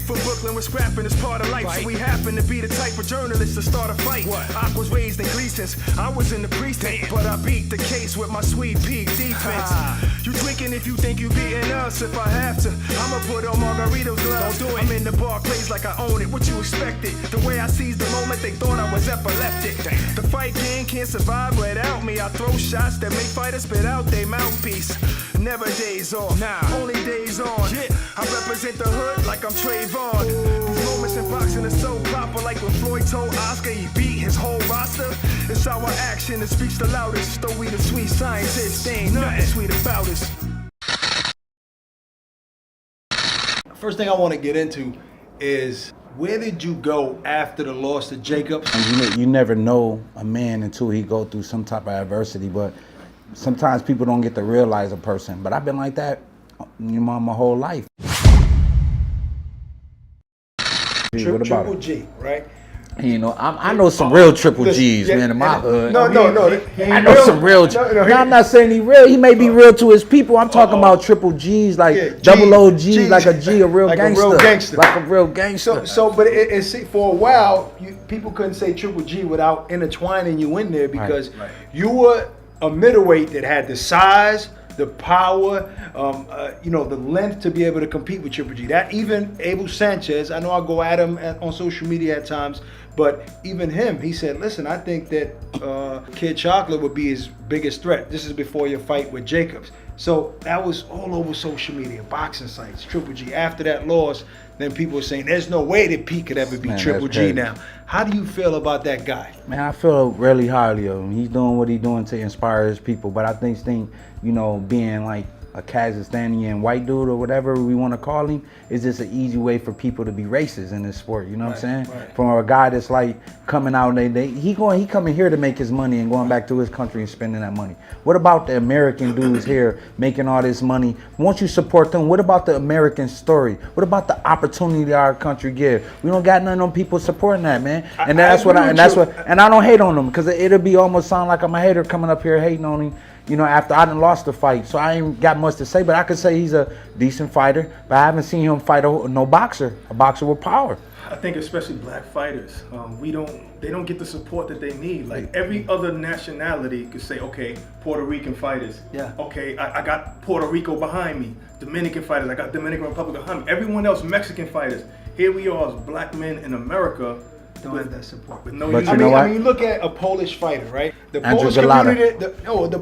from Brooklyn, we're scrapping as part of life. Right. So we happen to be the type of journalists to start a fight. I was raised in Gleason's, I was in the precinct, but I beat the case with my sweet peak defense. You drinking if you think you beating us. If I have to, I'ma put on Margarito's gloves. Don't do it. I'm in the Barclays like I own it. What you expected? The way I seized the moment, they thought I was epileptic. The fight game can't survive without me. I throw shots that make fighters spit out their mouthpiece. Never days off, only days on. I represent the hood like I'm Trayvon. These moments in boxing are so proper, like when Floyd told Oscar he beat his whole roster. It's our action that speaks the loudest. Though we the sweet scientists, they ain't nothing sweet about us. First thing I want to get into is, where did you go after the loss to Jacobs? You never know a man until he go through some type of adversity, but sometimes people don't get to realize a person. But I've been like that my whole life. Triple G, right? You know, I know some real triple G's, man, in my hood. No. I know some real. I'm not saying he real. He may be real to his people. I'm talking about triple G's, like double OG, like a G, a real gangster. Like a real gangster. But it's for a while, people couldn't say triple G without intertwining you in there, because you were a middleweight that had the size, the power, the length to be able to compete with Triple G. That even Abel Sanchez, I know I go at him on social media at times, but even him, he said, listen, I think that Kid Chocolate would be his biggest threat. This is before your fight with Jacobs. So that was all over social media, boxing sites, Triple G. After that loss, then people were saying, there's no way that Pete could ever be Triple G now. How do you feel about that guy? Man, I feel really highly of him. He's doing what he's doing to inspire his people. But I think, being like a Kazakhstani white dude or whatever we want to call him, is just an easy way for people to be racist in this sport. You know what I'm saying? Right. From a guy that's like coming out, he coming here to make his money and going back to his country and spending that money. What about the American dudes here making all this money? Won't you support them? What about the American story? What about the opportunity our country give? We don't got none of them people supporting that, man. And I don't hate on them, because it'll be almost sound like I'm a hater coming up here hating on him. After I done lost the fight, so I ain't got much to say, but I could say he's a decent fighter, but I haven't seen him fight a boxer with power. I think especially black fighters, they don't get the support that they need. Like every other nationality could say, okay, Puerto Rican fighters, okay, I got Puerto Rico behind me. Dominican fighters, I got Dominican Republic behind me. Everyone else, Mexican fighters. Here we are as black men in America. Don't have that support. But you look at a Polish fighter, right? The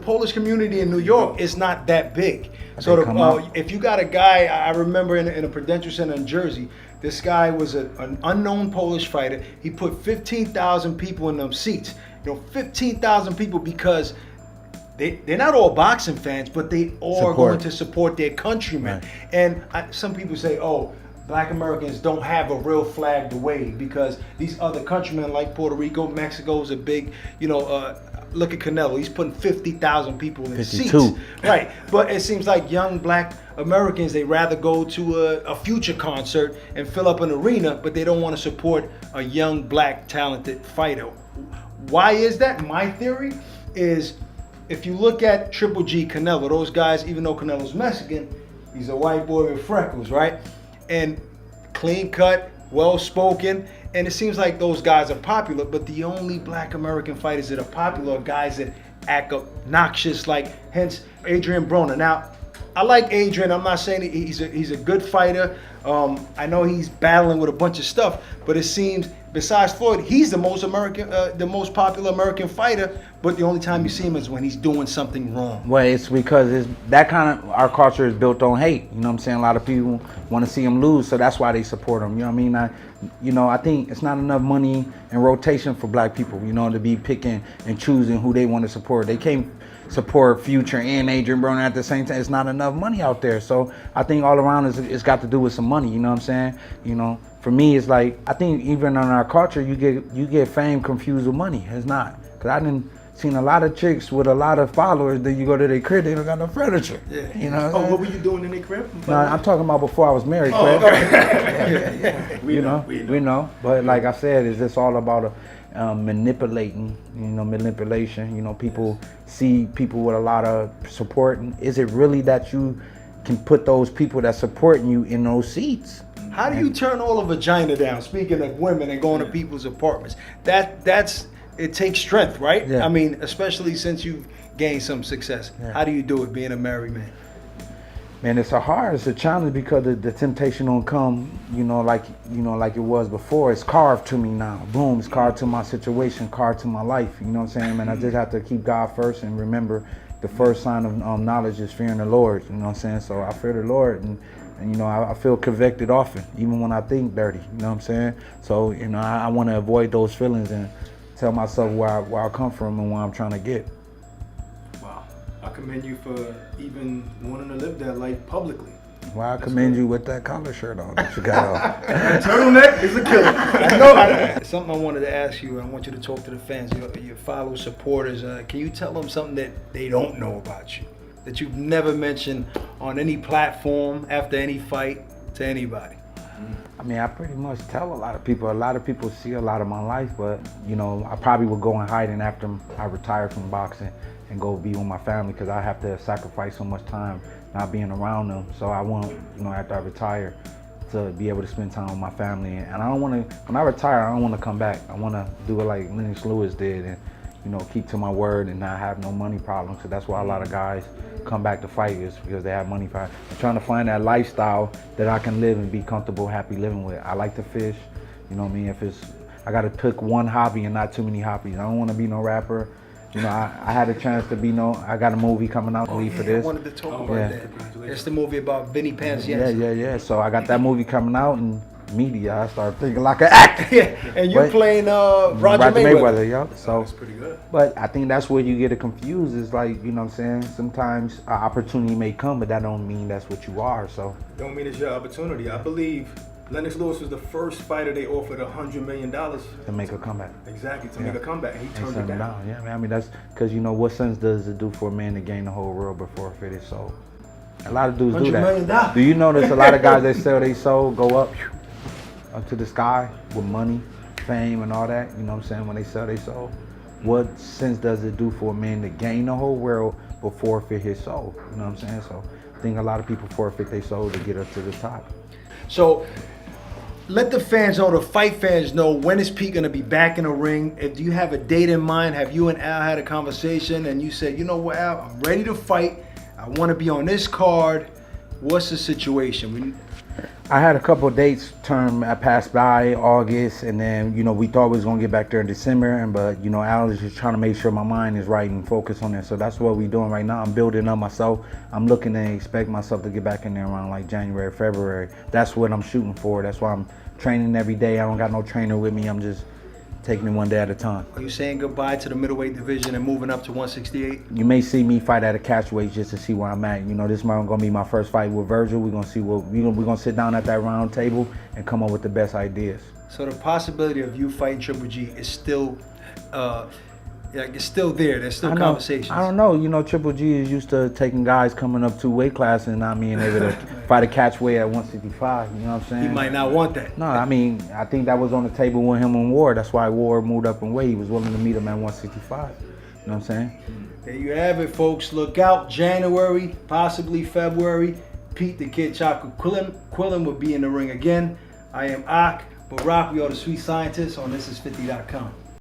Polish community in New York is not that big. So if you got a guy, I remember in a Prudential Center in Jersey, this guy was an unknown Polish fighter. He put 15,000 people in them seats. 15,000 people, because they're not all boxing fans, but they all are going to support their countrymen. Right. And some people say, Black Americans don't have a real flag to wave, because these other countrymen like Puerto Rico, Mexico is a big, look at Canelo. He's putting 50,000 people in 52. seats. Right. But it seems like young black Americans, they rather go to a Future concert and fill up an arena, but they don't want to support a young black talented fighter. Why is that? My theory is, if you look at Triple G, Canelo, those guys, even though Canelo's Mexican, he's a white boy with freckles, right? And clean cut, well spoken, and it seems like those guys are popular, but the only black American fighters that are popular are guys that act obnoxious, like hence Adrian Broner. Now, I like Adrian. I'm not saying he's a good fighter. I know he's battling with a bunch of stuff, but it seems besides Floyd, he's the most popular American fighter. But the only time you see him is when he's doing something wrong. Well, it's because that kind of, our culture is built on hate. You know what I'm saying? A lot of people want to see him lose, so that's why they support him. You know what I mean? I think it's not enough money and rotation for black people, to be picking and choosing who they want to support. They can't support Future and Adrian Broner at the same time. It's not enough money out there. So I think all around it's got to do with some money. You know what I'm saying? For me, it's like, I think even in our culture, you get fame confused with money. It's not, because I didn't seen a lot of chicks with a lot of followers. Then you go to their crib, they don't got no furniture. Yeah. What were you doing in their crib? No, I'm talking about before I was married. Okay. We know. But like I said, it's just all about manipulation. People see people with a lot of support. And is it really that you can put those people that supporting you in those seats? How do you turn all a vagina down? Speaking of women and going to people's apartments, it takes strength, right? Yeah. I mean, especially since you've gained some success. Yeah. How do you do it being a married man? Man, it's a challenge because the temptation don't come, like it was before. It's carved to me now. Boom, it's carved to my situation, carved to my life. You know what I'm saying, man? I just have to keep God first and remember the first sign of knowledge is fearing the Lord. You know what I'm saying? So I fear the Lord, and I feel convicted often, even when I think dirty. You know what I'm saying? So I want to avoid those feelings and tell myself where I come from and where I'm trying to get. I commend you for even wanting to live that life publicly. Well, I commend you with that collar shirt on that you got on. That turtleneck is a killer. I know. Something I wanted to ask you, I want you to talk to the fans, your follow supporters. Can you tell them something that they don't know about you, that you've never mentioned on any platform after any fight to anybody? I mean, I pretty much tell a lot of people. A lot of people see a lot of my life, but I probably would go in hiding after I retire from boxing and go be with my family, because I have to sacrifice so much time not being around them. So I want, after I retire, to be able to spend time with my family. And I don't want to, when I retire, I don't want to come back. I want to do it like Lennox Lewis did, and keep to my word and not have no money problems. So that's why a lot of guys come back to fight, is because they have money problems. I'm trying to find that lifestyle that I can live and be comfortable, happy living with. I like to fish. You know what I mean? I got to pick one hobby and not too many hobbies. I don't want to be no rapper. I had a chance to be I got a movie coming out for this. I wanted to talk about that. It's the movie about Vinny Pants. Yeah. So I got that movie coming out, and media, I started thinking like an actor. Yeah, and you're playing Roger Mayweather. Yeah. So that's pretty good. But I think that's where you get it confused. Is like, what I'm saying? Sometimes an opportunity may come, but that don't mean that's what you are. So don't mean it's your opportunity. I believe Lennox Lewis was the first fighter they offered $100 million to make a comeback. Exactly, to make a comeback, and he turned it down. Yeah, man. I mean, that's because what sense does it do for a man to gain the whole world before forfeit his soul? A lot of dudes do that. Do you notice a lot of guys that sell their soul go up to the sky with money, fame, and all that? You know what I'm saying? When they sell their soul, what sense does it do for a man to gain the whole world but forfeit his soul? You know what I'm saying? So I think a lot of people forfeit their soul to get up to the top. So let the fans know, the fight fans know, when is Pete going to be back in the ring? Do you have a date in mind? Have you and Al had a conversation and you said, you know what, Al, I'm ready to fight. I want to be on this card. What's the situation? I had a couple of dates passed by, August, and then, we thought we was going to get back there in December, but, Al is just trying to make sure my mind is right and focus on it. So that's what we're doing right now. I'm building up myself. I'm looking to expect myself to get back in there around like January, February. That's what I'm shooting for. That's why I'm training every day. I don't got no trainer with me. I'm just taking it one day at a time. Are you saying goodbye to the middleweight division and moving up to 168? You may see me fight at a catchweight just to see where I'm at. This is going to be my first fight with Virgil. We're going to see we're going to sit down at that round table and come up with the best ideas. So the possibility of you fighting Triple G is still it's still there. There's still conversations. I don't know. Triple G is used to taking guys coming up 2 weight classes and not being able to fight a catchweight at 165. You know what I'm saying? He might not want that. No, I mean, I think that was on the table with him and Ward. That's why Ward moved up in weight. He was willing to meet him at 165. You know what I'm saying? There you have it, folks. Look out, January, possibly February. Pete the Kid Chocolate Quillen will be in the ring again. I am Ak Barack. We are the Sweet Scientists on thisis50.com.